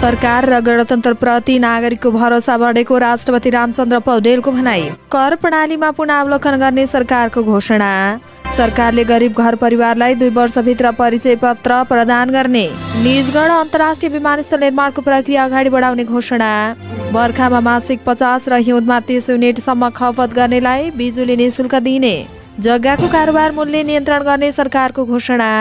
सरकार र गणतन्त्रप्रति नागरिकको भरोसा बढेको राष्ट्रपति रामचन्द्र पौडेलको भनाई। कर प्रणालीमा पुनरावलोकन गर्ने सरकारको घोषणा। सरकारले गरिब घर परिवारलाई 2 वर्षभित्र परिचय पत्र प्रदान गर्ने। निजगढ अन्तर्राष्ट्रिय विमानस्थल निर्माणको प्रक्रिया अगाडि बढाउने घोषणा। बर्खामा मासिक 50 र हिउँदमा 30 युनिटसम्म खपत गर्नेलाई बिजुली निशुल्क दिने। जग्गाको कारोबार मूल्य नियन्त्रण गर्ने सरकारको घोषणा।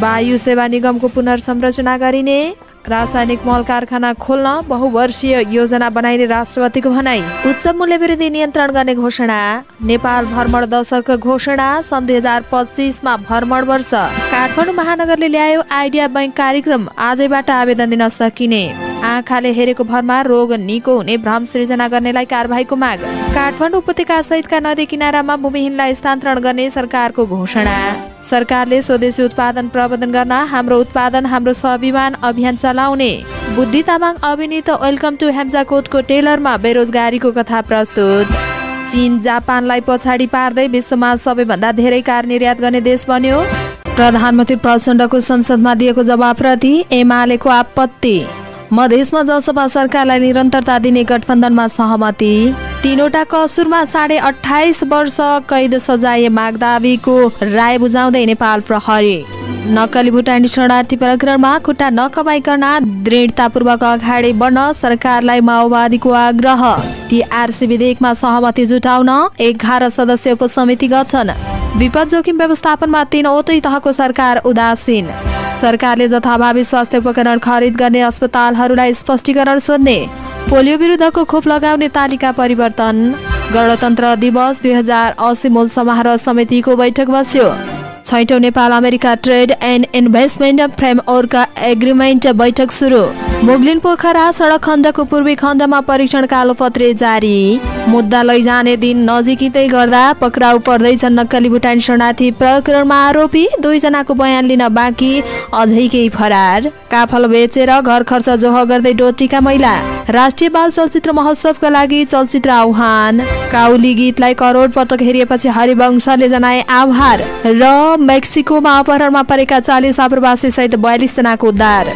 वायु सेवा निगमको पुनर्संरचना गरिने। रासायनिक मल कारखाना खोल्न बहुवर्षीय योजना बनाइने राष्ट्रपतिको भनाई। उच्च मूल्यवृद्धि नियन्त्रण गर्ने घोषणा। नेपाल भ्रमण दशक घोषणा। सन् 2025 भ्रमण वर्ष। काठमाडौँ महानगरले ल्यायो आइडिया बैंक कार्यक्रम। आजैबाट आवेदन दिन सकिने। आँखाले हेरेको भरमा रोग निको हुने भ्रम सृजना गर्नेलाई कारबाहीको माग। काठमाडौँ उपत्यका सहितका नदी किनारामा भूमिहीनलाई स्थानान्तरण गर्ने सरकारको घोषणा। सरकारले स्वदेशी उत्पादन प्रवर्धन गर्न हाम्रो उत्पादन हाम्रो स्वाभिमान अभियान चलाउने। बुद्धि तामाङ अभिनीत वेलकम टु हेम्जाकोटको टेलरमा बेरोजगारीको कथा प्रस्तुत। चीन जापानलाई पछाडि पार्दै विश्वमा सबैभन्दा धेरै कार निर्यात गर्ने देश बन्यो। प्रधानमन्त्री प्रचण्डको संसदमा दिएको जवाबप्रति एमालेको आपत्ति। मधेसमा जसपा सरकारलाई निरन्तरता दिने गठबन्धनमा सहमति। 3वटा कसुरमा 28.5 वर्ष कैद सजाय माग दाबीको राय बुझाउँदै नेपाल प्रहरी। नक्कली भुटानी शरणार्थी प्रकरणमा खुट्टा नकमाइकन दृढतापूर्वक अगाडि बढ्न सरकारलाई माओवादीको आग्रह। टीआरसी विधेयकमा सहमति जुटाउन 11 सदस्यीय उपसमिति गठन। विपद जोखिम व्यवस्थापनमा 3वटै तहको सरकार उदासीन। सरकारले जथाभावी स्वास्थ्य उपकरण खरिद गर्ने अस्पतालहरूलाई स्पष्टीकरण सोध्ने। पोलियो विरुद्धको खोप लगाउने तालिका परिवर्तन। गणतन्त्र दिवस 2080 मूल समारोह समितिको बैठक बस्यो। 6औं Nepal America trade and investment framework agreement बैठक सुरु। मुगलिन पोखरा सडक खण्डको पूर्वी खण्डमा परीक्षण कालोपत्रे जारी। मुद्दा लैजाने दिन नजिकै गर्दा पक्राउ पर्दैछन् नक्कली भुटानी शरणार्थी प्रकरणमा आरोपी। 2 जनाको बयान लिन बाँकी, अझै केही फरार। काफल बेचेर घर खर्च जोह गर्दै डोटीका महिला। राष्ट्रिय बाल चलचित्र महोत्सवका लागि चलचित्र आह्वान। काउली गीतलाई करोड पटक हेरिएपछि हरिवंशले जनाए आभार। र मेक्सिकोमा अपहरणमा परेका 40 आप्रवासी सहित 42 जनाको उद्धार।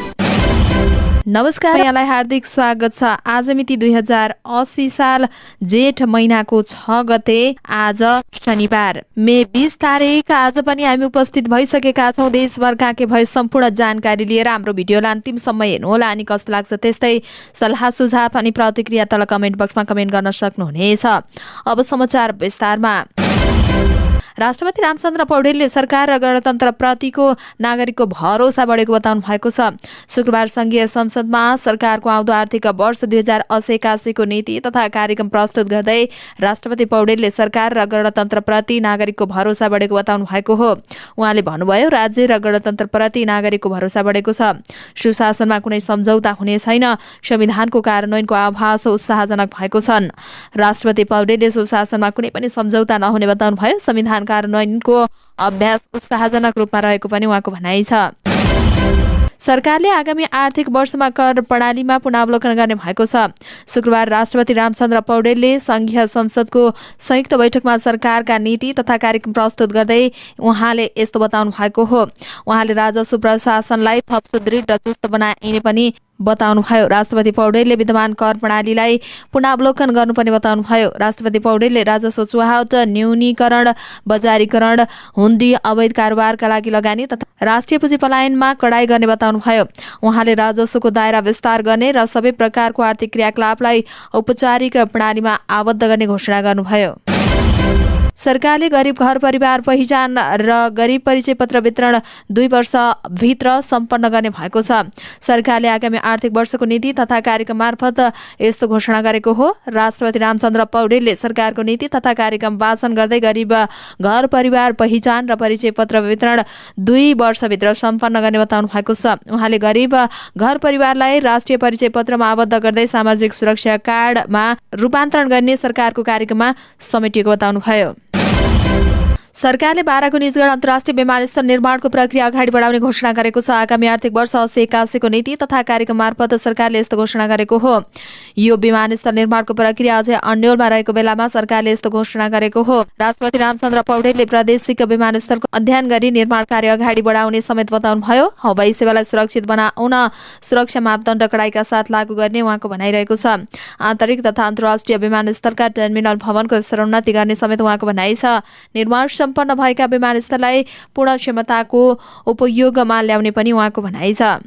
नमस्कार, यहाँलाई हार्दिक स्वागत छ। आज मिति 2080 साल जेठ महिनाको 6 गते, आज शनिबार मे 20 तारिक। आज पनि हामी उपस्थित भइसकेका छौँ देशभरका के भए सम्पूर्ण जानकारी लिएर। हाम्रो भिडियोलाई अन्तिमसम्म हेर्नुहोला अनि कस्तो लाग्छ त्यस्तै सल्लाह सुझाव अनि प्रतिक्रिया तल कमेन्ट बक्समा कमेन्ट गर्न सक्नुहुनेछ। अब समाचार विस्तारमा। राष्ट्रपति रामचन्द्र पौडेलले सरकार र गणतन्त्रप्रतिको नागरिकको भरोसा बढेको बताउनु भएको छ। शुक्रबार संघीय संसदमा सरकारको आउँदो आर्थिक वर्ष 2080-81 को नीति तथा कार्यक्रम प्रस्तुत गर्दै राष्ट्रपति पौडेलले सरकार र गणतन्त्रप्रति नागरिकको भरोसा बढेको बताउनु भएको हो। उहाँले भन्नुभयो, राज्य र गणतन्त्रप्रति नागरिकको भरोसा बढेको छ। सुशासनमा कुनै सम्झौता हुने छैन। संविधानको कार्यान्वयनको आभास उत्साहजनक भएको छन्। राष्ट्रपति पौडेलले सुशासनमा कुनै पनि सम्झौता नहुने बताउनु भयो। संविधान कार्यान्वयनको अभ्यास उत्साहजनक रूपमा रहेको पनि उहाँको भनाइ छ। सरकारले आगामी आर्थिक वर्षमा कर प्रणालीमा पुनरावलोकन गर्ने भएको छ। शुक्रबार राष्ट्रपति रामचन्द्र पौडेलले संघीय संसदको संयुक्त बैठकमा सरकारका नीति तथा कार्यक्रम प्रस्तुत गर्दै उहाँले यस्तो बताउनु भएको हो। उहाँले राजस्व प्रशासनलाई थप सुदृढ र चुस्त बनाइने पनि बताउनु भयो। राष्ट्रपति पौडेलले विद्यमान कर प्रणालीलाई पुनरावलोकन गर्नुपर्ने बताउनु भयो। राष्ट्रपति पौडेलले राजस्व चुहावट, न्यूनीकरण, बजारीकरण, हुन्डी, अवैध कारोबारका लागि लगानी तथा राष्ट्रिय पुँजी पलायनमा कडाई गर्ने बताउनु भयो। उहाँले राजस्वको दायरा विस्तार गर्ने र सबै प्रकारको आर्थिक क्रियाकलापलाई औपचारिक प्रणालीमा आबद्ध गर्ने घोषणा गर्नुभयो। सरकारले गरिब घर परिवार पहिचान र गरिब परिचय पत्र वितरण 2 वर्षभित्र सम्पन्न गर्ने भएको छ। सरकारले आगामी आर्थिक वर्षको नीति तथा कार्यक्रम मार्फत यस्तो घोषणा गरेको हो। राष्ट्रपति रामचन्द्र पौडेलले सरकारको नीति तथा कार्यक्रम वाचन गर्दै गरिब घर परिवार पहिचान र परिचय पत्र वितरण 2 वर्षभित्र सम्पन्न गर्ने बताउनु भएको छ। उहाँले गरिब घर परिवारलाई राष्ट्रिय परिचय पत्रमा आबद्ध गर्दै सामाजिक सुरक्षा कार्डमा रूपान्तरण गर्ने सरकारको कार्यक्रममा समेटिएको बताउनु भयो। सरकारले बाराको निजगढ अन्तर्राष्ट्रिय विमानस्थल निर्माणको प्रक्रिया अगाडि बढाउने घोषणा गरेको छ। आगामी आर्थिक वर्ष 80-81 को नीति तथा कार्यक्रम मार्फत सरकारले यस्तो घोषणा गरेको हो। यो विमानस्थल निर्माणको प्रक्रिया अझै अन्यलमा रहेको बेलामा सरकारले यस्तो घोषणा गरेको हो। राष्ट्रपति रामचन्द्र पौडेलले प्रादेशिक विमानस्थलको अध्ययन गरी निर्माण कार्य अगाडि बढाउने समेत बताउनुभयो। हवाई सेवालाई सुरक्षित बनाउन सुरक्षा मापदण्ड कडाइका साथ लागू गर्ने उहाँको भनाइरहेको छ। आन्तरिक तथा अन्तर्राष्ट्रिय विमानस्थलका टर्मिनल भवनको स्तरोन्नति गर्ने समेत उहाँको भनाइ छ। निर्माण सम्पन्न भएका विमानस्थललाई पूर्ण क्षमताको उपयोगमा ल्याउने पनि उहाँको भनाइ छ।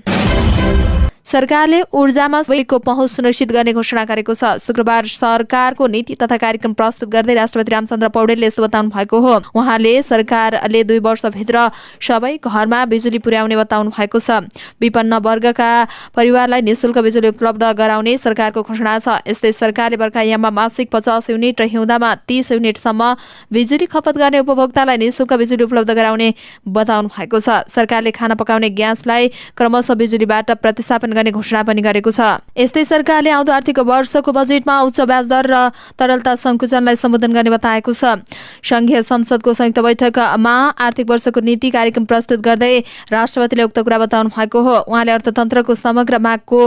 सरकारले ऊर्जामा सबैको पहुँच सुनिश्चित गर्ने घोषणा गरेको छ। शुक्रबार सरकारको नीति तथा कार्यक्रम प्रस्तुत गर्दै राष्ट्रपति रामचन्द्र पौडेलले यस्तो बताउनु भएको हो। उहाँले सरकारले 2 वर्षभित्र सबै घरमा बिजुली पुर्याउने बताउनु भएको छ। विपन्न वर्गका परिवारलाई निःशुल्क बिजुली उपलब्ध गराउने सरकारको घोषणा छ। यस्तै सरकारले बर्खायाममा मासिक 50 युनिट र हिउँदामा 30 युनिटसम्म बिजुली खपत गर्ने उपभोक्तालाई निःशुल्क बिजुली उपलब्ध गराउने बताउनु भएको छ। सरकारले खाना पकाउने ग्यासलाई क्रमशः बिजुलीबाट प्रतिस्थापन गर्ने घोषणा पनि गरेको छ। यस्तै सरकारले आउँदो आर्थिक वर्षको बजेटमा उच्च ब्याज दर र तरलता सङ्कुचनलाई सम्बोधन गर्ने बताएको छ। संघीय संसदको संयुक्त बैठकमा आर्थिक वर्षको नीति कार्यक्रम प्रस्तुत गर्दै राष्ट्रपतिले उक्त कुरा बताउनु भएको हो। उहाँले अर्थतन्त्रको समग्र मागको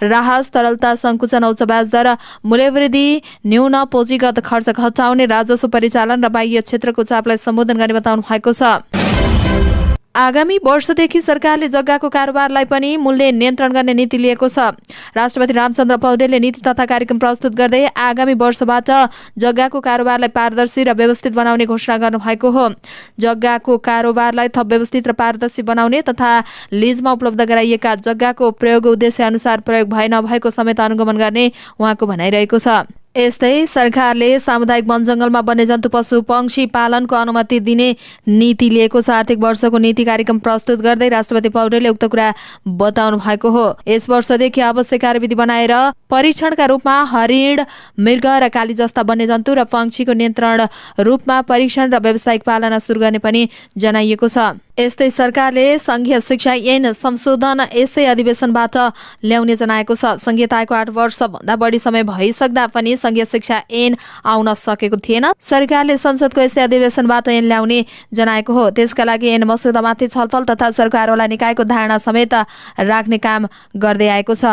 राहत, तरलता सङ्कुचन, उच्च ब्याज दर, मूल्यवृद्धि, न्यून पुँजीगत खर्च घटाउने, राजस्व परिचालन र बाह्य क्षेत्रको चापलाई सम्बोधन गर्ने बताउनु भएको छ। आगामी वर्षदेखि सरकारले जग्गाको कारोबारलाई पनि मूल्य नियन्त्रण गर्ने नीति लिएको छ। राष्ट्रपति रामचन्द्र पौडेलले नीति तथा कार्यक्रम प्रस्तुत गर्दै आगामी वर्षबाट जग्गाको कारोबारलाई पारदर्शी र व्यवस्थित बनाउने घोषणा गर्नुभएको हो। जग्गाको कारोबारलाई थप व्यवस्थित र पारदर्शी बनाउने तथा लिजमा उपलब्ध गराइएका जग्गाको प्रयोग उद्देश्य अनुसार प्रयोग भए नभएको समेत अनुगमन गर्ने उहाँको भनाइरहेको छ। यस्तै सरकारले सामुदायिक वन जङ्गलमा वन्यजन्तु पशु पक्षी पालनको अनुमति दिने नीति लिएको छ। आर्थिक वर्षको नीति कार्यक्रम प्रस्तुत गर्दै राष्ट्रपति पौडेलले उक्त कुरा बताउनु भएको हो। यस वर्षदेखि आवश्यक कार्यविधि बनाएर परीक्षणका रूपमा हरिण, मृग र काली जस्ता वन्यजन्तु र पक्षीको नियन्त्रण रूपमा परीक्षण र व्यावसायिक पालना सुरु गर्ने पनि जनाइएको छ। यस्तै सरकारले संघीय शिक्षा ऐन संशोधन यसै अधिवेशनबाट ल्याउने जनाएको छ। संहिताको 8 वर्षभन्दा बढी समय भइसक्दा पनि संघीय शिक्षा ऐन आउन सकेको थिएन। सरकारले संसदको यसै अधिवेशनबाट ऐन ल्याउने जनाएको हो। त्यसका लागि ऐन मस्यौदामाथि छलफल तथा सरकारवाला निकायको धारणा समेत राख्ने काम गर्दै आएको छ।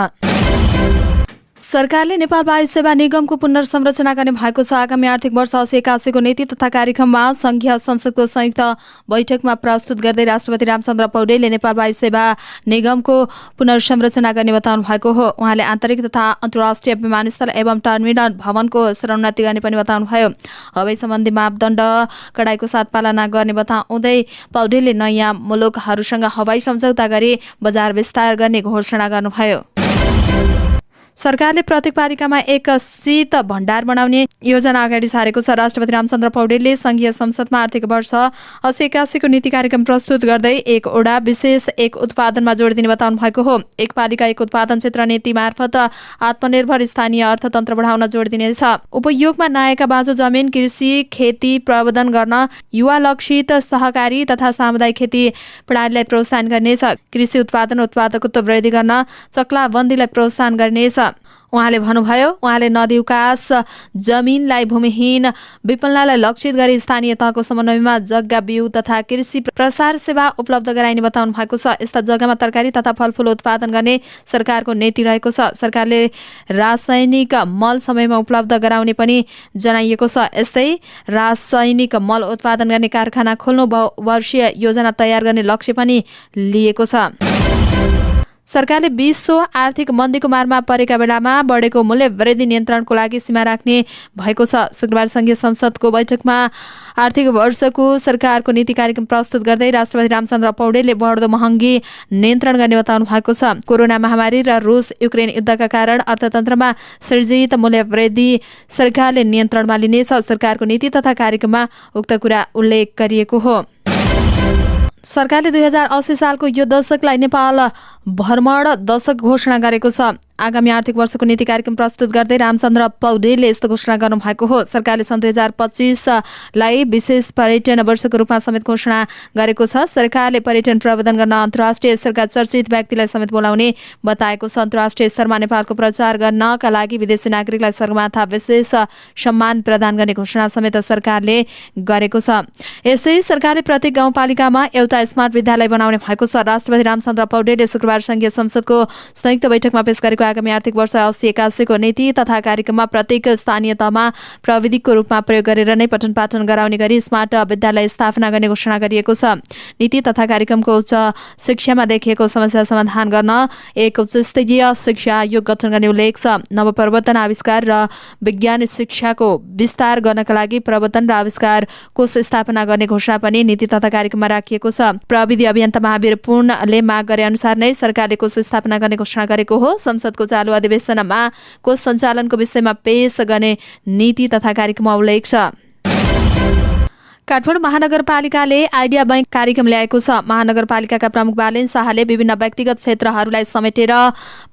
सरकारले नेपाल वायु सेवा निगमको पुनर्संरचना गर्ने भएको छ। आगामी आर्थिक वर्ष 80-81 को नीति तथा कार्यक्रममा संघीय संसदको संयुक्त बैठकमा प्रस्तुत गर्दै राष्ट्रपति रामचन्द्र पौडेलले नेपाल वायु सेवा निगमको पुनर्संरचना गर्ने बताउनु भएको हो। उहाँले आन्तरिक तथा अन्तर्राष्ट्रिय विमानस्थल एवं टर्मिनल भवनको स्तरोन्नति गर्ने पनि बताउनुभयो। हवाई सम्बन्धी मापदण्ड कडाइको साथ पालना गर्ने बताउँदै पौडेलले नयाँ मुलुकहरूसँग हवाई सम्झौता गरी बजार विस्तार गर्ने घोषणा गर्नुभयो। सरकारले प्रत्येक पालिकामा एक शीत भण्डार बनाउने योजना अगाडि सारेको छ। राष्ट्रपति रामचन्द्र पौडेलले संघीय संसदमा आर्थिक वर्ष 80-81 को नीति कार्यक्रम प्रस्तुत गर्दै एक ओडा विशेष एक उत्पादनमा जोड दिने बताउनु भएको हो। एक पालिका एक उत्पादन क्षेत्र नीति मार्फत आत्मनिर्भर स्थानीय अर्थतन्त्र बढाउन जोड दिनेछ। उपयोगमा नआएका बाँझो जमिन, कृषि खेती प्रबन्धन गर्न युवा लक्षित सहकारी तथा सामुदायिक खेती प्रणालीलाई प्रोत्साहन गर्नेछ। कृषि उत्पादन उत्पादकत्व वृद्धि गर्न चक्लाबन्दीलाई प्रोत्साहन गर्नेछ। उहाँले भन्नुभयो। उहाँले नदी उकास जमिनलाई भूमिहीन विपन्नलाई लक्षित गरी स्थानीय तहको समन्वयमा जग्गा बिउ तथा कृषि प्रसार सेवा उपलब्ध गराइने बताउनु भएको छ। यस्ता जग्गामा तरकारी तथा फलफुल उत्पादन गर्ने सरकारको नीति रहेको छ। सरकारले रासायनिक मल समयमा उपलब्ध गराउने पनि जनाइएको छ। यस्तै रासायनिक मल उत्पादन गर्ने कारखाना खोल्नु वर्षीय योजना तयार गर्ने लक्ष्य पनि लिएको छ। सरकारले विश्व आर्थिक मन्दीको मारमा परेका बेलामा बढेको मूल्य वृद्धि नियन्त्रणको लागि सीमा राख्ने भएको छ। शुक्रबार संघीय संसदको बैठकमा आर्थिक वर्षको सरकारको नीति कार्यक्रम प्रस्तुत गर्दै राष्ट्रपति रामचन्द्र पौडेलले बढ्दो महँगी नियन्त्रण गर्ने बताउनु भएको छ। कोरोना महामारी र रुस युक्रेन युद्धका कारण अर्थतन्त्रमा सृजित मूल्य वृद्धि सरकारले नियन्त्रणमा लिनेछ। सरकारको नीति तथा कार्यक्रममा उक्त कुरा उल्लेख गरिएको हो। सरकारले 2080 सालको यो दशकलाई नेपाल भ्रमण दशक घोषणा गरेको छ। आगामी आर्थिक वर्षको नीति कार्यक्रम प्रस्तुत गर्दै रामचन्द्र पौडेलले यस्तो घोषणा गर्नुभएको हो। सरकारले सन् 2025लाई विशेष पर्यटन वर्षको रूपमा समेत घोषणा गरेको छ। सरकारले पर्यटन प्रबन्धन गर्न अन्तर्राष्ट्रिय स्तरका चर्चित व्यक्तिलाई समेत बोलाउने बताएको छ। अन्तर्राष्ट्रिय स्तरमा नेपालको प्रचार गर्नका लागि विदेशी नागरिकलाई सगरमाथा विशेष सम्मान प्रदान गर्ने घोषणा समेत सरकारले गरेको छ। यस्तै सरकारले प्रत्येक गाउँपालिकामा एउटा स्मार्ट विद्यालय बनाउने भएको छ। राष्ट्रपति रामचन्द्र पौडेलले शुक्रबार संघीय संसदको संयुक्त बैठकमा पेश गरेको आगामी आर्थिक वर्ष 80-81 को नीति तथा कार्यक्रममा प्रत्येक स्थानीय तहमा प्रविधिको रूपमा प्रयोग गरेर नै पठन पाठन गराउने गरी स्मार्ट विद्यालय स्थापना गर्ने घोषणा गरिएको छ। नीति तथा कार्यक्रमको उच्च शिक्षामा देखिएको समस्या समाधान गर्न एक उच्च स्तरीय शिक्षा आयोग गठन गर्ने उल्लेख छ। नवप्रवर्तन आविष्कार र विज्ञान शिक्षाको विस्तार गर्नका लागि प्रवर्तन र आविष्कार कोष स्थापना गर्ने घोषणा पनि नीति तथा कार्यक्रममा राखिएको छ। प्रविधि अभियन्ता महावीर पूर्णले माग गरे अनुसार नै सरकारले कोष स्थापना गर्ने घोषणा गरेको हो। संसदको चालु अधिवेशनमा कोष सञ्चालनको विषयमा पेश गर्ने नीति तथा कार्यक्रममा उल्लेख छ। काठमाडौँ महानगरपालिकाले आइडिया बैंक कार्यक्रम ल्याएको छ। महानगरपालिकाका प्रमुख बालेन शाहले विभिन्न व्यक्तिगत क्षेत्रहरूलाई समेटेर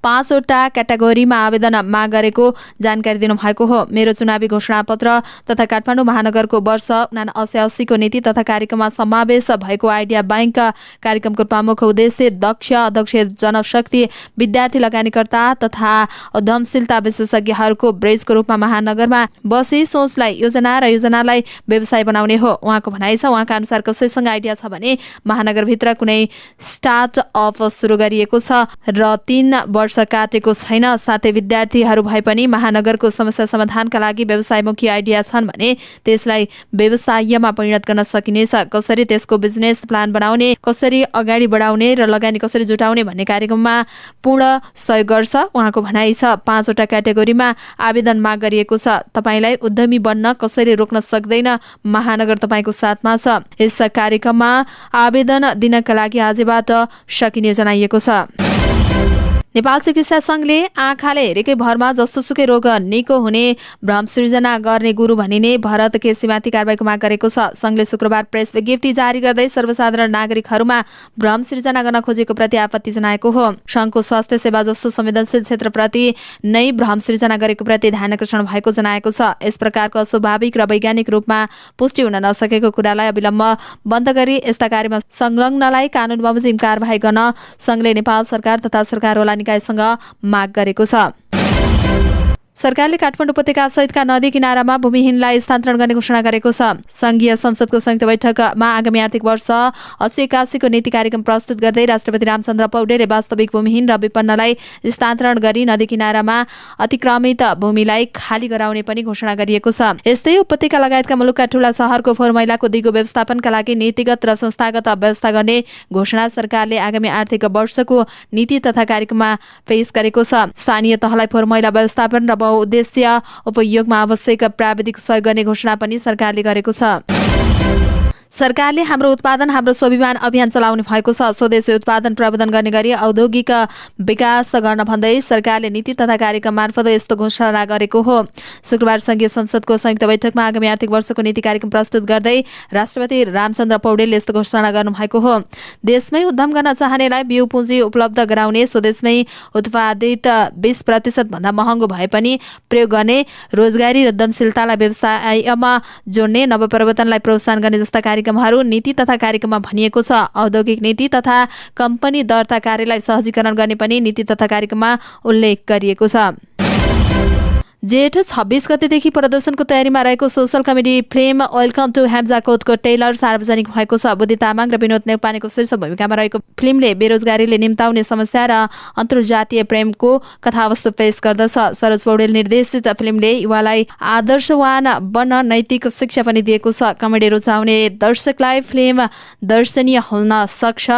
5 वटा क्याटेगोरीमा आवेदन माग गरेको जानकारी दिनुभएको हो। मेरो चुनावी घोषणापत्र तथा काठमाडौँ महानगरको वर्ष 79-80 को नीति तथा कार्यक्रममा समावेश भएको आइडिया बैंक कार्यक्रमको प्रमुख उद्देश्य दक्ष अध्यक्ष जनशक्ति विद्यार्थी लगानीकर्ता तथा उद्यमशीलता विशेषज्ञहरूको ब्रिजको रूपमा महानगरमा बसी सोचलाई योजना र योजनालाई व्यवसाय बनाउने हो। उहाँको भनाइ छ। उहाँका अनुसार कसैसँग आइडिया छ भने महानगरभित्र कुनै स्टार्टअप सुरु गरिएको छ र 3 वर्ष काटेको छैन, साथै विद्यार्थीहरू भए पनि महानगरको समस्या समाधानका लागि व्यवसायमुखी आइडिया छन् भने त्यसलाई व्यवसायमा परिणत गर्न सकिनेछ। कसरी त्यसको बिजनेस प्लान बनाउने, कसरी अगाडि बढाउने र लगानी कसरी जुटाउने भन्ने कार्यक्रममा पूर्ण सहयोग गर्छ। उहाँको भनाइ छ। 5 वटा क्याटेगोरीमा आवेदन माग गरिएको छ। तपाईलाई उद्यमी बन्न कसैले रोक्न सक्दैन। महानगर तपाईको साथमा छ। यस कार्यक्रममा आवेदन दिनका लागि आजबाट सकिने जनाइएको छ। नेपाल चिकित्सा संघले आँखाले हेरेकै भरमा जस्तोसुकै रोग निको हुने भ्रम सृजना गर्ने गुरु भनिने भरत केसीमाथि कारबाहीको माग गरेको छ। संघले शुक्रबार प्रेस विज्ञप्ति जारी गर्दै सर्वसाधारण नागरिकहरूमा भ्रम सृजना गर्न खोजेको प्रति आपत्ति जनाएको हो। संघको स्वास्थ्य सेवा जस्तो संवेदनशील क्षेत्रप्रति नै भ्रम सृजना गरेको प्रति ध्यान आकर्षण भएको जनाएको छ। यस प्रकारको अस्वाभाविक र वैज्ञानिक रूपमा पुष्टि हुन नसकेको कुरालाई अविलम्ब बन्द गरी यस्ता कार्यमा संलग्नलाई कानून बमोजिम कारबाही गर्न संघले नेपाल सरकार तथा सरकारवाला निकायसँग माग गरेको छ। सरकारले काठमाडौँ उपत्यका सहितका नदी किनारामा भूमिहीनलाई स्थानान्तरण गर्ने घोषणा गरेको छ। संघीय संसदको संयुक्त बैठकमा आगामी आर्थिक वर्ष 80-81 को नीति कार्यक्रम प्रस्तुत गर्दै राष्ट्रपति रामचन्द्र पौडेलले वास्तविक भूमिहीन र विपन्नलाई स्थानान्तरण गरी नदी किनारामा अतिक्रमित भूमिलाई खाली गराउने पनि घोषणा गरिएको छ। यस्तै उपत्यका लगायतका मुलुकका ठूला शहरको फोहोर मैलाको दिगो व्यवस्थापनका लागि नीतिगत र संस्थागत व्यवस्था गर्ने घोषणा सरकारले आगामी आर्थिक वर्षको नीति तथा कार्यक्रममा पेश गरेको छ। स्थानीय तहलाई फोहोर मैला व्यवस्थापन र उद्देश्य उपयोगमा आवश्यक प्राविधिक सहयोग गर्ने घोषणा पनि सरकारले गरेको छ। सरकारले हाम्रो उत्पादन हाम्रो स्वाभिमान अभियान चलाउने भएको छ। स्वदेशी उत्पादन प्रवर्धन गर्ने गरी औद्योगिक विकास गर्न भन्दै सरकारले नीति तथा कार्यक्रम मार्फत यस्तो घोषणा गरेको हो। शुक्रबार संघीय संसदको संयुक्त बैठकमा आगामी आर्थिक वर्षको नीति कार्यक्रम प्रस्तुत गर्दै राष्ट्रपति रामचन्द्र पौडेलले यस्तो घोषणा गर्नुभएको हो। देशमै उद्यम गर्न चाहनेलाई बिउ पुँजी उपलब्ध गराउने, स्वदेशमै उत्पादित 20% भन्दा महँगो भए पनि प्रयोग गर्ने, रोजगारी र उद्यमशीलतालाई व्यवसायमा जोड्ने, नवप्रवर्तनलाई प्रोत्साहन गर्ने जस्ता कार्यक्रमहरू नीति तथा कार्यक्रममा भनिएको छ। औद्योगिक नीति तथा कम्पनी दर्ता कार्यलाई सहजीकरण गर्ने पनि नीति तथा कार्यक्रममा उल्लेख गरिएको छ। जेठ 26 गतेदेखि प्रदर्शनको तयारीमा रहेको social comedy film welcome to हेम्जाकोटको ट्रेलर सार्वजनिक भएको छ। बुद्धि तामाङ र विनोद नेउपानेको शीर्ष भूमिकामा रहेको फिल्मले बेरोजगारीले निम्ताउने समस्या र अन्तर्जातीय प्रेमको कथावस्तु पेश गर्दछ। सरोज पौडेल निर्देशित फिल्मले युवालाई आदर्शवान बन्न नैतिक शिक्षा पनि दिएको छ। कमेडी रुचाउने दर्शकलाई फिल्म दर्शनीय हुन सक्छ।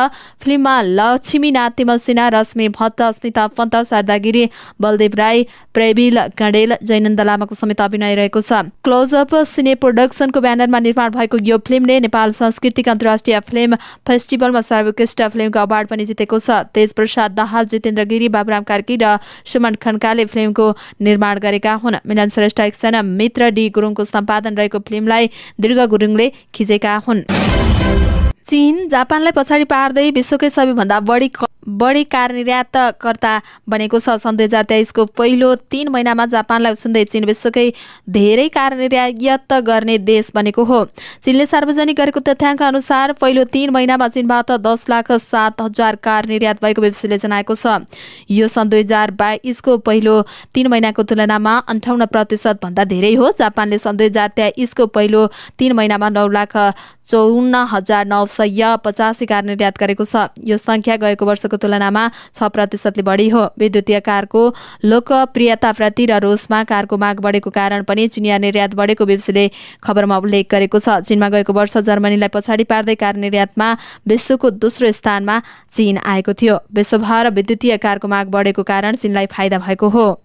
फिल्ममा लक्ष्मी नाति मसिना, रश्मि भट्ट, अस्मिता पन्त, शारदा गिरी, बलदेव राई, प्रवील कँडेल, जैनन्द लामाको समेत अभिनय रहेको छ। क्लोजअप सिने प्रोडक्सनको ब्यानरमा निर्माण भएको यो फिल्मले नेपाल सांस्कृतिक अन्तर्राष्ट्रिय फिल्म फेस्टिभलमा सर्वोत्कृष्ट फिल्मको अवार्ड पनि जितेको छ। तेज प्रसाद दाहाल, जितेन्द्र गिरी, बाबुराम कार्की र सुमन खड्काले फिल्मको निर्माण गरेका हुन्। मिलन श्रेष्ठ एकजना मित्र डी गुरुङको सम्पादन रहेको फिल्मलाई दीर्घ गुरुङले खिचेका हुन्। चीन जापानलाई पछाडि पार्दै विश्वकै सबैभन्दा बढी बढी कार निर्यातकर्ता बनेको छ। सन् 2023 को पहिलो 3 महिनामा जापानलाई उछिन्दै चीन विश्वकै धेरै कार निर्यात गर्ने देश बनेको हो। चीनले सार्वजनिक गरेको तथ्याङ्क अनुसार पहिलो 3 महिनामा चीनबाट 10,07,000 कार निर्यात भएको बीबीसीले जनाएको छ। यो सन् 2022 को पहिलो 3 महिनाको तुलनामा 58% भन्दा धेरै हो। जापानले सन् 2023 को पहिलो 3 महिनामा 9,54,985 कार निर्यात गरेको छ। यो संख्या गएको वर्षको तुलनामा 6% बढी हो। विद्युतीय कारको लोकप्रियताप्रति र रूसमा कारको माग बढेको कारण पनि चिनिया निर्यात बढेको बीबीसीले खबरमा उल्लेख गरेको छ। चीनमा गएको वर्ष जर्मनीलाई पछाडि पार्दै कार निर्यातमा विश्वको दोस्रो स्थानमा चीन आएको थियो। विश्वभर विद्युतीय कारको माग बढेको कारण चीनलाई फाइदा भएको हो।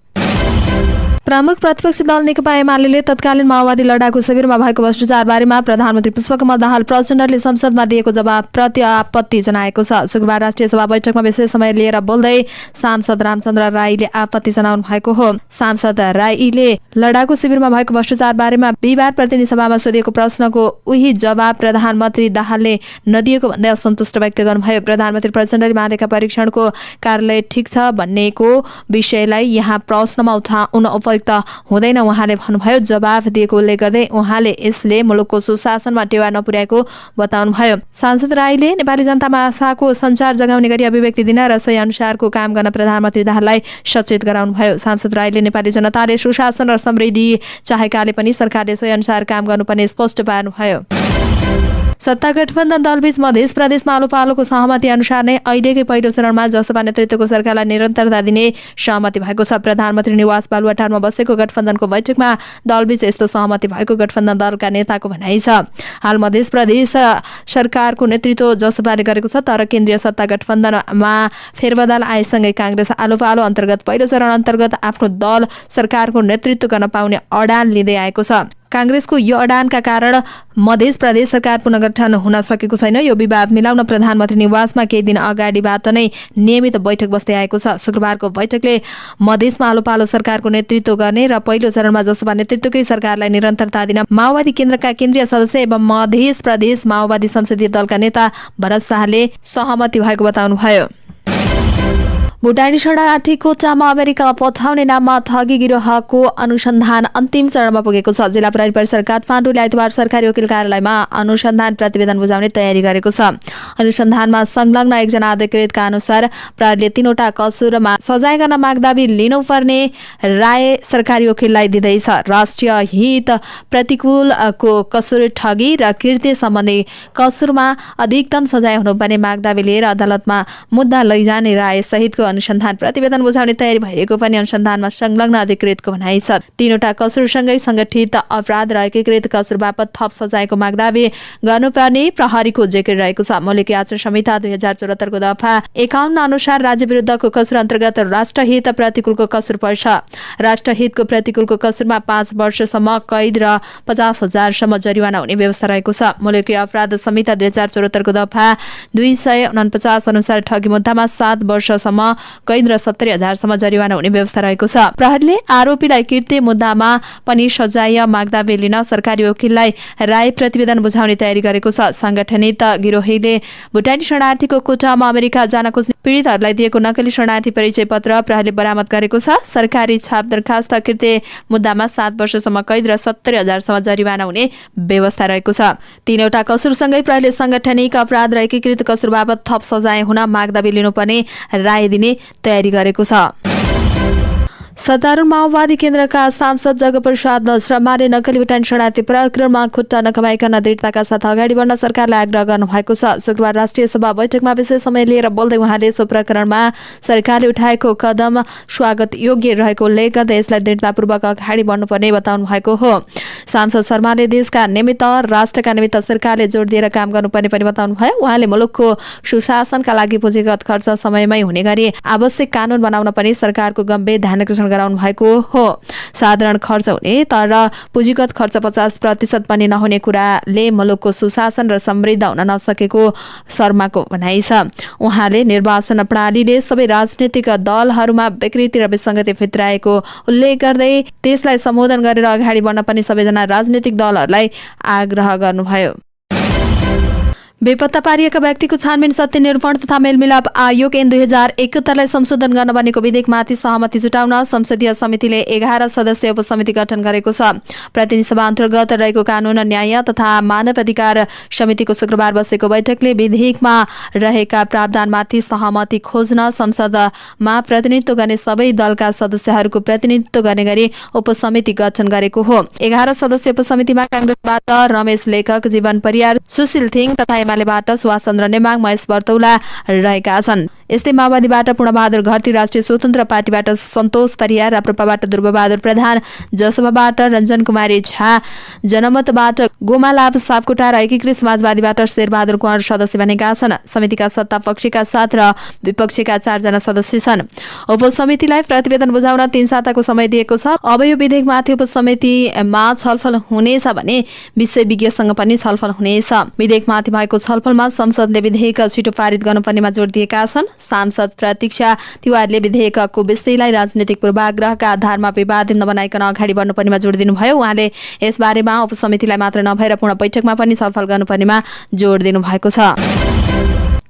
प्रमुख प्रतिपक्षी दल नेकपा एमाले तत्कालीन माओवादी लडाकु शिविरमा भएको भ्रष्टाचार बारेमा प्रधानमन्त्री पुष्पकमल दाहाल प्रचण्डले संसदमा दिएको जवाबप्रति आपत्ति जनाएको छ। शुक्रबार राष्ट्रिय सभा बैठकमा विशेष समय लिएर बोल्दै सांसद रामचन्द्र राईले आपत्ति जनाउनु भएको हो। सांसद राईले लडाकु शिविरमा भएको भ्रष्टाचार बारेमा बिहिबार प्रतिनिधि सभामा सोधिएको प्रश्नको उही जवाब प्रधानमन्त्री दाहालले नदिएको भन्दै असन्तुष्ट व्यक्त गर्नुभयो। प्रधानमन्त्री प्रचण्डले महालेखा परीक्षणको कार्यालय ठिक छ भन्नेको विषयलाई यहाँ प्रश्नमा उठाउन हुँदैन उहाँले भन्नुभयो। जवाफ दिएको उल्लेख गर्दै उहाँले यसले मुलुकको सुशासनमा टेवा नपुर्याएको बताउनुभयो। सांसद राईले नेपाली जनतामा आशाको सञ्चार जगाउने गरी अभिव्यक्ति दिन र सही अनुसारको काम गर्न प्रधानमन्त्री दाहाललाई सचेत गराउनुभयो। सांसद राईले नेपाली जनताले सुशासन र समृद्धि चाहेकाले पनि सरकारले सही अनुसार काम गर्नुपर्ने स्पष्ट पार्नुभयो। सत्ता गठबन्धन दलबीच मध्य प्रदेशमा आलो पालोको सहमति अनुसार नै अहिलेकै पहिलो चरणमा जसपा नेतृत्वको सरकारलाई निरन्तरता दिने सहमति भएको छ। प्रधानमन्त्री निवास बालुवाटारमा बसेको गठबन्धनको बैठकमा दलबीच यस्तो सहमति भएको गठबन्धन दलका नेताको भनाइ छ। हाल मध्य प्रदेश सरकारको नेतृत्व जसपाले गरेको छ, तर केन्द्रीय सत्ता गठबन्धनमा फेरबदल आएसँगै काङ्ग्रेस आलो पालो अन्तर्गत पहिलो चरण अन्तर्गत आफ्नो दल सरकारको नेतृत्व गर्न पाउने अडान लिँदै आएको छ। काङ्ग्रेसको यो अडानका कारण मध्य प्रदेश सरकार पुनर्गठन हुन सकेको छैन। यो विवाद मिलाउन प्रधानमन्त्री निवासमा केही दिन अगाडिबाट नै नियमित बैठक बस्दै आएको छ। शुक्रबारको बैठकले मधेसमा आलो पालो सरकारको नेतृत्व गर्ने र पहिलो चरणमा जसपा नेतृत्वकै सरकारलाई निरन्तरता दिन माओवादी केन्द्रका केन्द्रीय सदस्य एवं मध्य प्रदेश माओवादी संसदीय दलका नेता भरत शाहले सहमति भएको बताउनुभयो। भुटानी शरणार्थी कोटामा अमेरिका पठाउने नाममा ठगी गिरोहको अनुसन्धान अन्तिम चरणमा पुगेको छ। जिल्ला प्रहरी परिसर काठमाडौँले आइतबार सरकारी वकिल कार्यालयमा अनुसन्धान प्रतिवेदन बुझाउने तयारी गरेको छ। अनुसन्धानमा संलग्न एकजना अधिकृतका अनुसार प्रहरीले 3वटा कसुरमा सजाय गर्न मागदावी लिनुपर्ने राय सरकारी वकिललाई दिँदैछ। राष्ट्रिय हित प्रतिकूलको कसुर ठगी र कृत्य सम्बन्धी कसुरमा अधिकतम सजाय हुनुपर्ने मागदावी लिएर अदालतमा मुद्दा लैजाने राय सहितको अनुसन्धान प्रतिवेदन बुझाउने तयारी भइरहेको पनि अनुसन्धानमा संलग्न अधिकृतको भनाइ छ। 3वटा कसुरसँगै संगठित अपराध र एकीकृत कसुर बापत थप सजायको मागदावी गर्नुपर्ने प्रहरीको जिकिर रहेको छ। मौलिक आचरण संहिता 2074 को दफा 51 अनुसार राज्य विरुद्धको कसुर अन्तर्गत राष्ट्रहित प्रतिकूलको कसुर पर्छ। राष्ट्रहितको प्रतिकूलको कसुरमा 5 वर्षसम्म कैद र 50,000 सम्म जरिवाना हुने व्यवस्था रहेको छ। मौलिक अपराध संहिता 2074 को दफा 249 अनुसार ठगी मुद्दामा 7 वर्षसम्म कैद र 70,000 सम्म जरिवाना हुने व्यवस्था रहेको छ। प्रहरीले आरोपीलाई कृत्य मुद्दामा पनि सजाय मागदावी लिन सरकारी वकिललाई राय प्रतिवेदन बुझाउने तयारी गरेको छ। संगठनित गिरोहीले भुटानी शरणार्थीको कोटामा अमेरिका जान खोज्ने पीडितहरूलाई दिएको नक्कली शरणार्थी परिचय पत्र प्रहरीले बरामद गरेको छ। सरकारी छाप दरखास्त कृत्य मुद्दामा 7 वर्षसम्म कैद र 70,000 सम्म जरिवाना हुने व्यवस्था रहेको छ। 3वटा कसुरसँगै प्रहरीले संगठनिक अपराध र एकीकृत कसुर बापत थप सजाय हुन मागदावी लिनुपर्ने राय दिने तयारी गरेको छ। सत्तारूढ माओवादी केन्द्रका सांसद जगप्रसाद शर्माले नक्कली भुटानी शरणार्थी प्रकरणमा खुट्टा नकमाइकन दृढताका साथ अगाडि बढ्न सरकारलाई आग्रह गर्नुभएको छ। शुक्रबार राष्ट्रिय सभा बैठकमा विशेष समय लिएर बोल्दै उहाँले सो प्रकरणमा सरकारले उठाएको कदम स्वागत योग्य रहेको उल्लेख गर्दै यसलाई दृढतापूर्वक अगाडि बढ्नुपर्ने बताउनु भएको हो। सांसद शर्माले देशका निमित्त राष्ट्रका निमित्त सरकारले जोड दिएर काम गर्नुपर्ने पनि बताउनुभयो। उहाँले मुलुकको सुशासनका लागि पुँजीगत खर्च समयमै हुने गरी आवश्यक कानून बनाउन पनि सरकारको गम्भीर ध्यानकर्षण गराउनु भएको हो। साधारण खर्च हुने तर पुँजीगत खर्च 50% पनि नहुने कुराले मुलुकको सुशासन र समृद्ध हुन नसकेको शर्माको भनाइ छ। उहाँले निर्वाचन प्रणालीले सबै राजनीतिक दलहरूमा विकृति र विसङ्गति भित्राएको उल्लेख गर्दै त्यसलाई सम्बोधन गरेर अगाडि बढ्न पनि सबैजना राजनीतिक दलहरूलाई आग्रह गर्नुभयो। बेपत्ता पारिएका व्यक्तिको छानबिन सत्य निरूपण तथा मेलमिलाप आयोग ऐन 2071लाई संशोधन गर्न बनेको विधेयकमाथि सहमति जुटाउन संसदीय समितिले 11 सदस्यीय उपसमिति गठन गरेको छ। प्रतिनिधि सभा अन्तर्गत रहेको कानून न्याय तथा मानव अधिकार समितिको शुक्रबार बसेको बैठकले विधेयकमा रहेका प्रावधानमाथि सहमति खोज्न संसदमा प्रतिनिधित्व गर्ने सबै दलका सदस्यहरूको प्रतिनिधित्व गर्ने गरी उपसमिति गठन गरेको हो। 11 सदस्यीय उपसमितिमा कांग्रेसबाट रमेश लेखक, जीवन परियार, सुशील थिङ तथा एमालेबाट सुभाष चन्द्र नेमाङ, महेश बर्तौला रहेका छन्। यस्तै माओवादीबाट पूर्णबहादुर घरती, राष्ट्रिय स्वतन्त्र पार्टीबाट सन्तोष परियार, राप्रपाबाट ध्रुवबहादुर प्रधान, जसपाबाट रञ्जन कुमारी झा, जनमतबाट गोमालाभ सापकोटा र एकीकृत समाजवादीबाट शेरबहादुर कुँवर सदस्य बनेका छन्। समितिका सत्ता पक्षका 7 र विपक्षीका 4 जना सदस्य छन्। उपसमितिलाई प्रतिवेदन बुझाउन 3 साताको समय दिएको छ। अब यो विधेयकमाथि उपसमितिमा छलफल हुनेछ भने विषय विज्ञसँग पनि छलफल हुनेछ। विधेयकमाथि भएको छलफलमा संसदले विधेयक छिटो पारित गर्नुपर्नेमा जोड दिएका छन्। सांसद प्रतीक्षा तिवारीले विधेयकको विषयलाई राजनीतिक पूर्वाग्रहका आधारमा विवादित नबनाइकन अगाडि बढ्नुपर्नेमा जोड दिनुभयो। उहाँले यसबारेमा उपसमितिलाई मात्र नभएर पूर्ण बैठकमा पनि छलफल गर्नुपर्नेमा जोड दिनुभएको छ।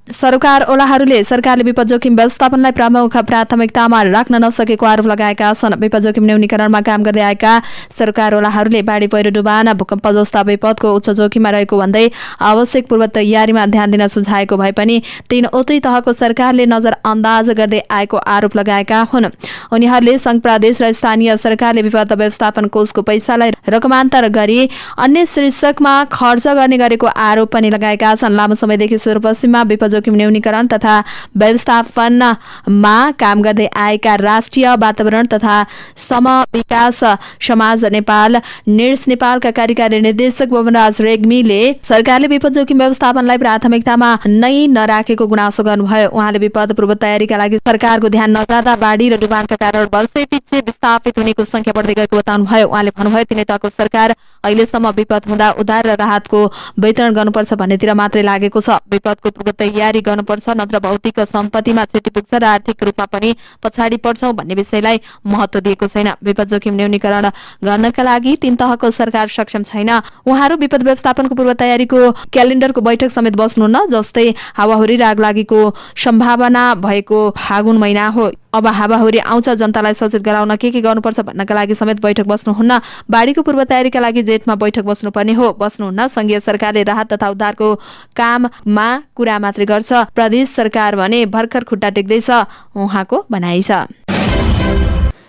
सरकारवालाहरूले सरकारले विपद जोखिम व्यवस्थापनलाई प्रमुख प्राथमिकतामा राख्न नसकेको आरोप लगाएका छन्। विपद जोखिम न्यूनीकरणमा काम गर्दै आएका सरकारवालाहरूले बाढी, पहिरो, डुबान, भूकम्प जस्ता विपदको उच्च जोखिममा रहेको भन्दै आवश्यक पूर्व तयारीमा ध्यान दिन सुझाएको भए पनि तीनवटै तहको सरकारले नजरअन्दाज गर्दै आएको आरोप लगाएका हुन्। उनीहरूले संघ, प्रदेश र स्थानीय सरकारले विपद व्यवस्थापन कोषको पैसालाई रकमान्तर गरी अन्य शीर्षकमा खर्च गर्ने गरेको आरोप पनि लगाएका छन्। लामो समयदेखि सुदूरपश्चिममा विपद जोखिम न्यूनीकरण तथा व्यवस्थापनमा काम गर्दै आएका राष्ट्रिय वातावरण तथा समविकास समाज नेपाल निर्स नेपालका कार्यकारी निर्देशक भवनराज रेग्मीले सरकारले विपद जोखिम व्यवस्थापनलाई प्राथमिकतामा नै नराखेको गुनासो गर्नुभयो। उहाँले विपद पूर्व तयारीका लागि सरकारको ध्यान नजाँदा बाढी र डुबानका कारण वर्षैपछि विस्थापित हुनेको संख्या बढ्दै गएको बताउनुभयो। उहाँले भन्नुभयो तिनै तहको सरकार अहिलेसम्म विपद हुँदा उद्धार र राहतको वितरण गर्नुपर्छ भन्नेतिर मात्रै लागेको छ। विपदको पूर्व तयारी गर्नुपर्छ, नत्र भौतिक सम्पत्तिमा क्षति पुग्छ र आर्थिक रूपमा पनि पछाडि पर्छौं भन्ने विषयलाई महत्त्व दिएको छैन। विपद जोखिम न्यूनीकरण गर्नका लागि 3 तहको सरकार सक्षम छैन। उहाँहरू विपद व्यवस्थापनको पूर्व तयारीको क्यालेन्डरको बैठक समेत बस्नुहुन्न। जस्तै हावाहुरी, आगलागीको सम्भावना भएको फागुन महिना हो, अब हावाहुरी आउँछ, जनतालाई सचेत गराउन के गर्नुपर्छ भन्नका लागि समेत बैठक बस्नुहुन्न। बाढीको पूर्व तयारीका लागि जेठमा बैठक बस्नुपर्ने हो, बस्नुहुन्न। संघीय सरकारले राहत तथा उद्धारको काममा कुरा मात्रै गर्छ, प्रदेश सरकार भने भर्खर खुट्टा टेक्दैछ, उहाँको भनाइ छ।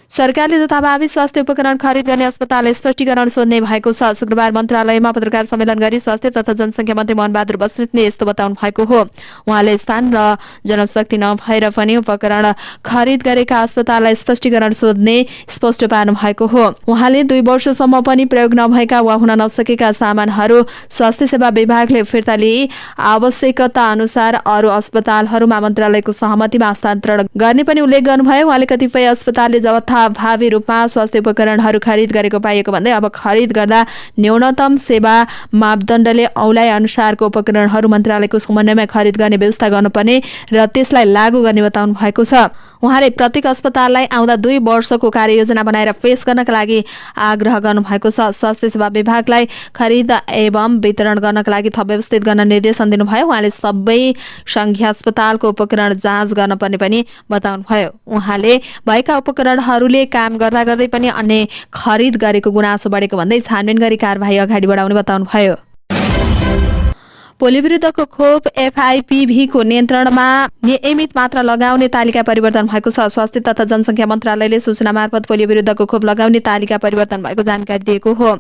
सरकारले जथाभावी स्वास्थ्य उपकरण खरिद गर्ने अस्पताल स्पष्टीकरण सोध्ने भएको छ। शुक्रबार मन्त्रालयमा पत्रकार सम्मेलन गरी स्वास्थ्य तथा जनसङ्ख्या मन्त्री मोहनबहादुर बस्नेतले यस्तो बताउनु भएको हो। उहाँले स्थान र जनशक्ति नभएर पनि उपकरण खरिद गरेका अस्पताललाई स्पष्टीकरण सोध्ने स्पष्ट पार्नु भएको हो। उहाँले 2 वर्षसम्म पनि प्रयोग नभएका वा हुन नसकेका सामानहरू स्वास्थ्य सेवा विभागले फिर्ता लिए आवश्यकता अनुसार अरू अस्पतालहरूमा मन्त्रालयको सहमतिमा हस्तान्तरण गर्ने पनि उल्लेख गर्नुभयो। उहाँले कतिपय अस्पतालले जवाबदेही रूपमा स्वास्थ्य उपकरणहरू खरिद गरेको पाइएको भन्दै अब खरिद गर्दा न्यूनतम सेवा मापदण्डले औलाइ अनुसारको उपकरणहरू मन्त्रालयको समन्वयमा खरिद गर्ने व्यवस्था गर्नुपर्ने र त्यसलाई लागू गर्ने बताउनु भएको छ। उहाँले प्रत्येक अस्पताललाई आउँदा 2 वर्षको कार्ययोजना बनाएर पेश गर्नका लागि आग्रह गर्नुभएको छ। स्वास्थ्य सेवा विभागलाई खरिद एवं वितरण गर्नका लागि थप व्यवस्थित गर्न निर्देशन दिनुभयो। उहाँले सबै संघीय अस्पतालको उपकरण जाँच गर्नुपर्ने पनि बताउनुभयो। उहाँले भएका उपकरणहरूले काम गर्दा गर्दै पनि अन्य खरिद गरेको गुनासो बढेको भन्दै छानबिन गरी कारबाही अगाडि बढाउने बताउनुभयो। पोलियो विरुद्धको खोप FIPV-को नियन्त्रणमा नियमित मात्रा लगाउने तालिका परिवर्तन भएको छ। स्वास्थ्य तथा जनसङ्ख्या मन्त्रालयले सूचना मार्फत पोलियो विरुद्धको खोप लगाउने तालिका परिवर्तन भएको जानकारी दिएको हो।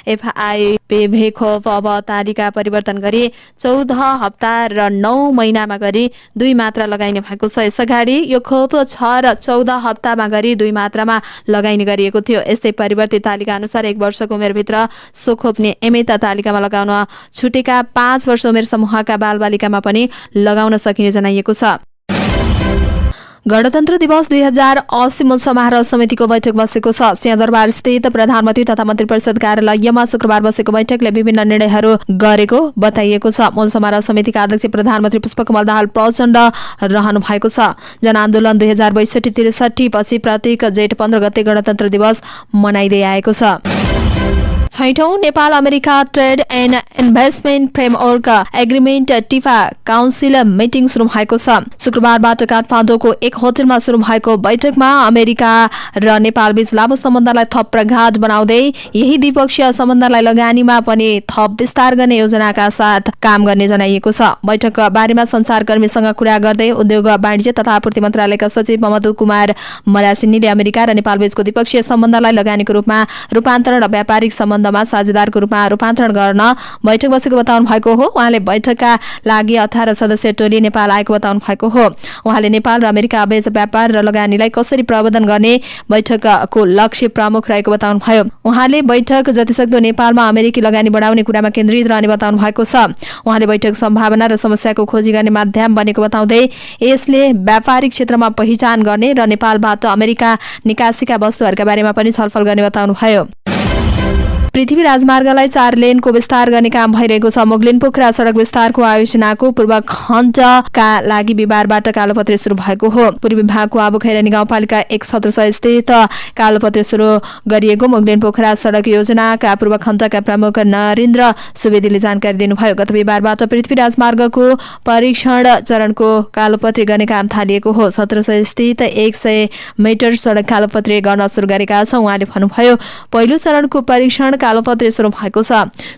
FIPV खोप अब तालिका परिवर्तन गरी 14 हप्ता र 9 महिनामा गरी 2 मात्रा लगाइने भएको छ। यसअगाडि यो खोप 6 र 14 हप्तामा गरी 2 मात्रामा लगाइने गरिएको थियो। यस्तै परिवर्तित तालिका अनुसार 1 वर्षको उमेरभित्र सो खोप नियमित तालिकामा लगाउन छुटेका 5 वर्ष उमेर समूहका बालबालिकामा पनि लगाउन सकिने जनाइएको छ। गणतन्त्र दिवस 2080 समारोह समितिको बैठक बसेको छ। सिंहदरबार स्थित प्रधानमन्त्री तथा मन्त्री परिषद कार्यालयमा शुक्रबार बसेको बैठकले विभिन्न निर्णयहरू गरेको बताइएको छ। मूल समारोह समितिका अध्यक्ष प्रधानमन्त्री पुष्पकमल दाहाल प्रचण्ड रहनु भएको छ। जनआन्दोलन 2062-63 पछि प्रत्येक जेठ 15 गते गणतन्त्र दिवस मनाइँदै आएको छ। छैठौं Nepal America trade and investment framework agreement TIFA council meeting सुरु भएको छ। शुक्रबारबाट काठमाडौँको एक होटलमा सुरु भएको बैठकमा अमेरिका र नेपाल बीच लामो सम्बन्धलाई थप प्रगाढ बनाउँदै यही द्विपक्षीय सम्बन्धलाई लगानीमा पनि थप विस्तार गर्ने योजनाका साथ काम गर्ने जनाइएको छ। बैठक बारेमा संचारकर्मीसँग कुरा गर्दै उद्योग वाणिज्य तथा आपूर्ति मन्त्रालयका सचिव ममदु कुमार मरासिनीले अमेरिका र नेपाल बीचको द्विपक्षीय सम्बन्धलाई लगानीको रूपमा रूपान्तरण र व्यापारिक सम्बन्धमा साझेदारको रूपमा रूपान्तरण गर्न बैठक बसेको बताउनु भएको हो। उहाँले बैठकका लागि 18 सदस्यीय टोली नेपाल आएको बताउनु भएको हो। उहाँले नेपाल र अमेरिका बीच व्यापार र लगानीलाई कसरी प्रबन्धन गर्ने बैठकको लक्ष्य प्रमुख रहेको बताउनु भयो। उहाँले बैठक जतिसक्दो नेपालमा अमेरिकी लगानी बढाउने कुरामा केन्द्रित रहने बताउनु भएको छ। उहाँले बैठक सम्भावना र समस्याको खोजी गर्ने माध्यम बनेको बताउँदै यसले व्यापारिक क्षेत्रमा पहिचान गर्ने र नेपालबाट अमेरिका निकासीका वस्तुहरूका बारेमा पनि छलफल गर्ने बताउनु भयो। पृथ्वी राजमार्गलाई 4 लेनको विस्तार गर्ने काम भइरहेको छ। मोगलिन पोखरा सडक विस्तारको आयोजनाको पूर्व खण्डका लागि बिहिबारबाट कालोपत्री सुरु भएको हो। पूर्वी विभागको आबुखैरानी गाउँपालिका 1 सदस्य स्थित कालोपत्री सुरु गरिएको मोगलिन पोखरा सडक योजनाका पूर्व खण्डका प्रमुख नरेन्द्र सुवेदीले जानकारी दिनुभयो। गत बिहिबारबाट पृथ्वी राजमार्गको परीक्षण चरणको कालोपत्री गर्ने काम थालिएको हो। 1700 स्थित 100 मिटर सडक कालोपत्री गर्न सुरु गरेका छौं। उहाँले भन्नुभयो, पहिलो चरणको परीक्षण कालोपत्री सुरु भएको छ।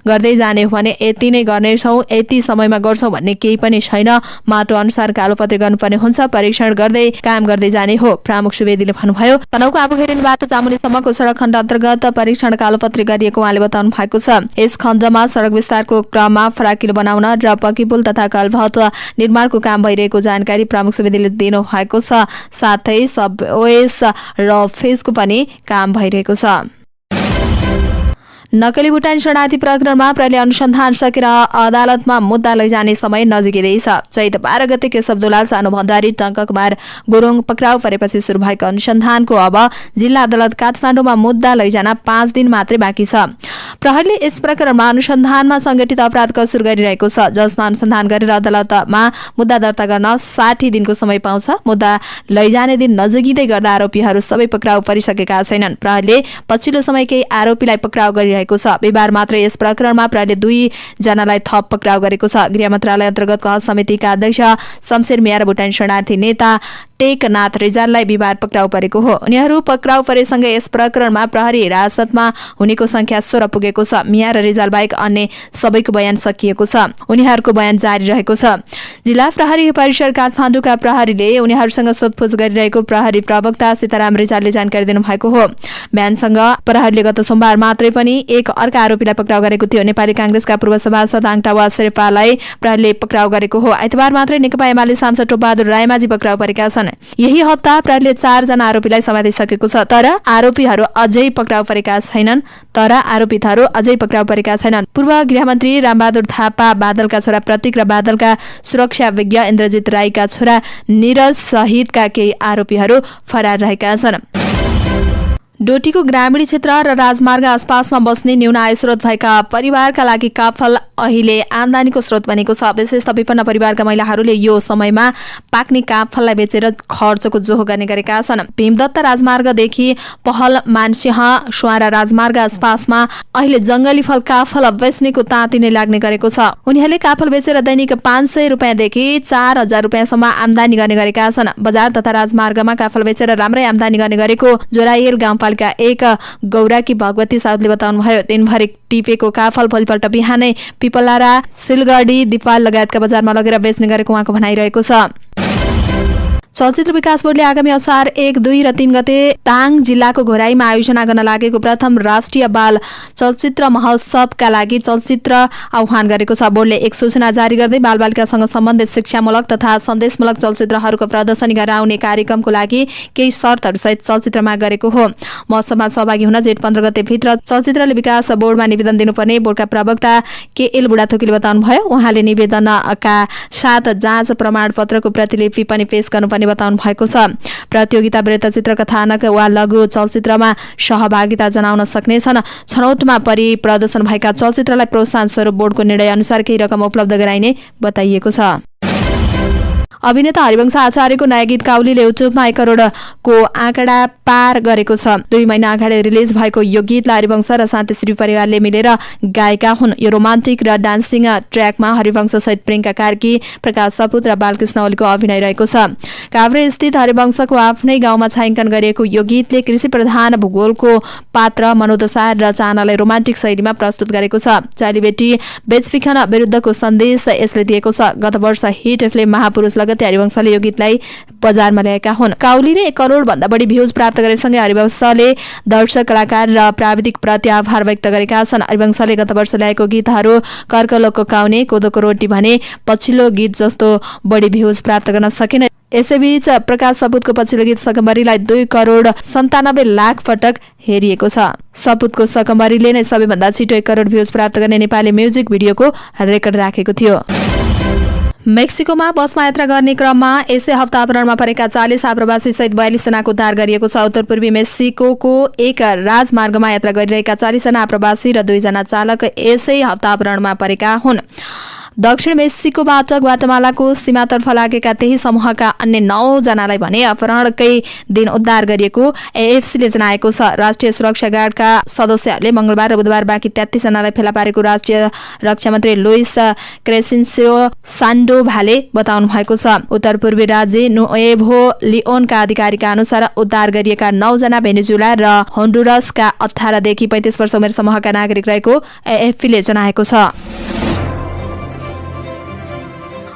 गर्दै जाने हो भने यति नै गर्नेछौँ, यति समयमा गर्छौँ भन्ने केही पनि छैन। माटो अनुसार कालोपत्री गर्नुपर्ने हुन्छ। परीक्षण गर्दै काम गर्दै जाने हो, प्रमुख सुवेदीले भन्नुभयो। तनहुको आबुखैरानीबाट चामुण्डीसम्मको सडक खण्ड अन्तर्गत परीक्षण कालोपत्री गरिएको उहाँले बताउनु भएको छ। यस खण्डमा सडक विस्तारको क्रममा फराकिलो बनाउन र पक्की पुल तथा कलभट निर्माणको काम भइरहेको जानकारी प्रमुख सुवेदीले दिनु भएको छ। साथै सबवेस र फेजको पनि काम भइरहेको छ। नक्कली भुटानी शरणार्थी प्रकरणमा प्रहरीले अनुसन्धान सकेर अदालतमा मुद्दा लैजाने समय नजिकै छ। चैत 12 गते केशव दुलाल, सानु भण्डारी, टङ्ककुमार गुरुङ पक्राउ परेपछि सुरु भएको अनुसन्धानको अब जिल्ला अदालत काठमाडौँमा मुद्दा लैजान 5 दिन मात्रै बाँकी छ। प्रहरीले यस प्रकरणमा अनुसन्धानमा संगठित अपराध कसुर गरिरहेको छ, जसमा अनुसन्धान गरेर अदालतमा मुद्दा दर्ता गर्न 60 दिनको समय पाउँछ। मुद्दा लैजाने दिन नजिकै गर्दा आरोपीहरू सबै पक्राउ परिसकेका छैनन्। प्रहरीले पछिल्लो समय केही आरोपीलाई पक्राउ गरिरहेको छ। बिहिबार मात्र यस प्रकरणमा प्रहरीले 2 जनालाई थप पक्राउ गरेको छ। गृह मन्त्रालय अन्तर्गतको हज समितिका अध्यक्ष शमशेर मिया र भुटानी शरणार्थी नेता टेकनाथ रिजाललाई बिहिबार पक्राउ परेको हो। उनीहरू पक्राउ परेसँगै यस प्रकरणमा प्रहरी हिरासतमा हुनेको संख्या 16 पुगेको छ। मिया र रिजाल बाहेक अन्य सबैको बयान सकिएको छ। उनीहरूको बयान जारी रहेको छ। जिल्ला प्रहरी परिसर काठमाडौँका प्रहरीले उनीहरूसँग सोधपुछ गरिरहेको प्रहरी प्रवक्ता सीताराम रिजालले जानकारी दिनुभएको हो। बयानसँग प्रहरीले गत सोमबार मात्रै पनि एक अर्का आरोपीलाई पक्राउ गरेको थियो। नेपाली कांग्रेसका पूर्व सभासद आङटावा शेर्पालाई प्रहरीले पक्राउ गरेको हो। आइतबार मात्रै नेकपा एमाले सांसद टोपबहादुर रायमाझी पक्राउ परेका छन्। यही हप्ता प्रहरीले 4 जना आरोपीलाई समातिसकेको छ। तर आरोपीहरू अझै पक्राउ परेका छैनन्। पूर्व गृहमन्त्री रामबहादुर थापा, बादलका छोरा प्रतीक र बादलका सुरक्षा विज्ञ इन्द्रजित राईका छोरा निरज सहितका केही आरोपीहरू फरार रहेका छन्। डोटीको ग्रामीण क्षेत्र र राजमार्ग आसपासमा बस्ने न्यून आय स्रोत भएका परिवारका लागि काफल अहिले आमदानीको स्रोत बनेको छ। विशेषतः विपन्न परिवारका महिलाहरूले यो समयमा पाक्ने काफललाई बेचेर खर्चको जोहो गर्ने गरेका छन्। भीमदत्त राजमार्गदेखि पहल मानसिंह सुवारा राजमार्ग आसपासमा अहिले जंगली फल काफल बेच्नेको ताती नै लाग्ने गरेको छ। उनीहरूले काफल बेचेर दैनिक 500 रुपियाँदेखि 4000 रुपियाँसम्म आमदानी गर्ने गरेका छन्। बजार तथा राजमार्गमा काफल बेचेर राम्रै आमदानी गर्ने गरेको जोराइल गाउँपालिका 1 गौराकी भगवती साउदले बताउनुभयो। दिनभरि टिपेको काफल भोलिपल्ट बिहानै पिपलारा, सिलगढी, दिपाल लगायतका बजारमा लगेर बेच्ने गरेको उहाँको भनाइरहेको छ। चलचित्र विकास बोर्डले आगामी असार 1, 2 र 3 गते ताङ जिल्लाको घोराईमा आयोजना गर्न लागेको प्रथम राष्ट्रिय बाल चलचित्र महोत्सवका लागि चलचित्र आह्वान गरेको छ। बोर्डले एक सूचना जारी गर्दै बालबालिकासँग सम्बन्धित शिक्षामूलक तथा सन्देशमूलक चलचित्रहरूको प्रदर्शनी गराउने कार्यक्रमको लागि केही शर्तहरूसहित चलचित्र माग गरेको हो। महोत्सवमा सहभागी हुन जेठ 15 गते भित्र चलचित्रले विकास बोर्डमा निवेदन दिनुपर्ने बोर्डका प्रवक्ता KL बुढाथोकीले बताउनुभयो। उहाँले निवेदनका साथ जाँच प्रमाणपत्रको प्रतिलिपि पनि पेश गर्नुपर्ने बताउनु भएको छ। प्रतियोगिता वृत्तचित्र, कथानक वा लघु चलचित्रमा सहभागिता जनाउन सक्नेछन्। छनौटमा परि प्रदर्शन भएका चलचित्रलाई प्रोत्साहन स्वरूप बोर्डको निर्णय अनुसार केही रकम उपलब्ध गराइने बताइएको छ। अभिनेता हरिवंश आचार्यको नयाँ गीत काउलीले युट्युबमा 1 करोडको आँकडा पार गरेको छ। 2 महिना अगाडि रिलिज भएको यो गीतलाई हरिवंश र शान्तिश्री परिवारले मिलेर गाएका हुन्। यो रोमान्टिक र डान्सिङ ट्र्याकमा हरिवंश सहित प्रियंका कार्की, प्रकाश सपुत र बालकृष्ण ओलीको अभिनय रहेको छ। काभ्रे स्थित हरिवंशको आफ्नै गाउँमा छायाङ्कन गरिएको यो गीतले कृषि प्रधान भूगोलको पात्र, मनोदशा र चाहनालाई रोमान्टिक शैलीमा प्रस्तुत गरेको छ। चेलीबेटी बेचबिखन विरुद्धको सन्देश यसले दिएको छ। गत वर्ष हिट फिल्म महापुरुष लगत्तै हरिवंशले यो गीतलाई बजारमा ल्याएका हुन्। काउलीले 1 करोड भन्दा बढी भ्यूज प्राप्त गरेसँगै हरिवंशले दर्शक, कलाकार र प्राविधिक प्रति आभार व्यक्त गरेका छन्। हरिवंशले गत वर्ष ल्याएको गीतहरू कर्कलोकको काउने, कोदोको रोटी भने पछिल्लो गीत जस्तो बढी भ्यूज प्राप्त गर्न सकेन। यसैबीच प्रकाश सपुतको पछिल्लो गीत सकम्बरीलाई 2 करोड 97 लाख पटक हेरिएको छ। सपुतको सकम्बरीले नै सबैभन्दा छिटो 1 करोड भ्यूज प्राप्त गर्ने नेपाली म्युजिक भिडियोको रेकर्ड राखेको थियो। मेक्सिकोमा बसमा यात्रा गर्ने क्रममा यसै हप्ता अपहरणमा परेका 40 आप्रवासी सहित 42 जनाको उद्धार गरिएको छ। उत्तर पूर्वी मेक्सिकोको एक राजमार्गमा यात्रा गरिरहेका 40 जना आप्रवासी र 2 जना चालक यसै हप्ता अपहरणमा परेका हुन्। दक्षिण मेक्सिकोबाट ग्वाटेमालाको सीमातर्फ लागेका त्यही समूहका अन्य 9 जनालाई भने अपहरणकै दिन उद्धार गरिएको एएफसीले जनाएको छ। राष्ट्रिय सुरक्षा गार्डका सदस्यहरूले मंगलबार र बुधबार बाँकी 33 जनालाई फेला पारेको राष्ट्रिय रक्षा मन्त्री लुइस क्रेसेन्सियो सान्डोभाले बताउनु भएको छ। उत्तर पूर्वी राज्य नुएभो लिओनका अधिकारीका अनुसार उद्धार गरिएका 9 जना भेनेजुला र होन्डुरसका 18 देखि 35 वर्ष उमेर समूहका नागरिक रहेको एएफपीले जनाएको छ।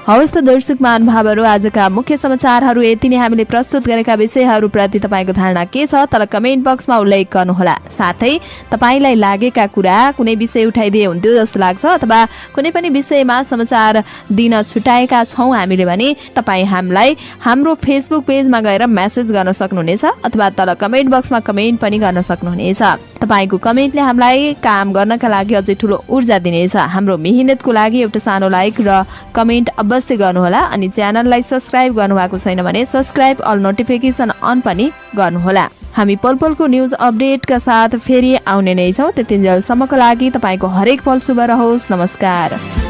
हवस् त दर्शक महानुभावहरू, आजका मुख्य समाचारहरू यति नै। हामीले प्रस्तुत गरेका विषयहरूप्रति तपाईँको धारणा के छ तल कमेन्ट बक्समा उल्लेख गर्नुहोला। साथै तपाईँलाई लागेका कुरा कुनै विषय उठाइदिए हुन्थ्यो जस्तो लाग्छ अथवा कुनै पनि विषयमा समाचार दिन छुटाएका छौँ हामीले भने तपाईँ हामीलाई हाम्रो फेसबुक पेजमा गएर मेसेज गर्न सक्नुहुनेछ अथवा तल कमेन्ट बक्समा कमेन्ट पनि गर्न सक्नुहुनेछ। तपाईँको कमेन्टले हामीलाई काम गर्नका लागि अझै ठुलो ऊर्जा दिनेछ। हाम्रो मेहनतको लागि एउटा सानो लाइक र कमेन्ट अवश्य गर्नुहोला। अनि च्यानललाई सब्स्क्राइब गर्नुभएको छैन भने सब्स्क्राइब, अल नोटिफिकेसन अन पनि गर्नुहोला। हामी पलपलको न्युज अपडेटका साथ फेरि आउने नै छौँ। त्यतिन्जेलसम्मको लागि तपाईँको हरेक पल शुभ रहोस्। नमस्कार।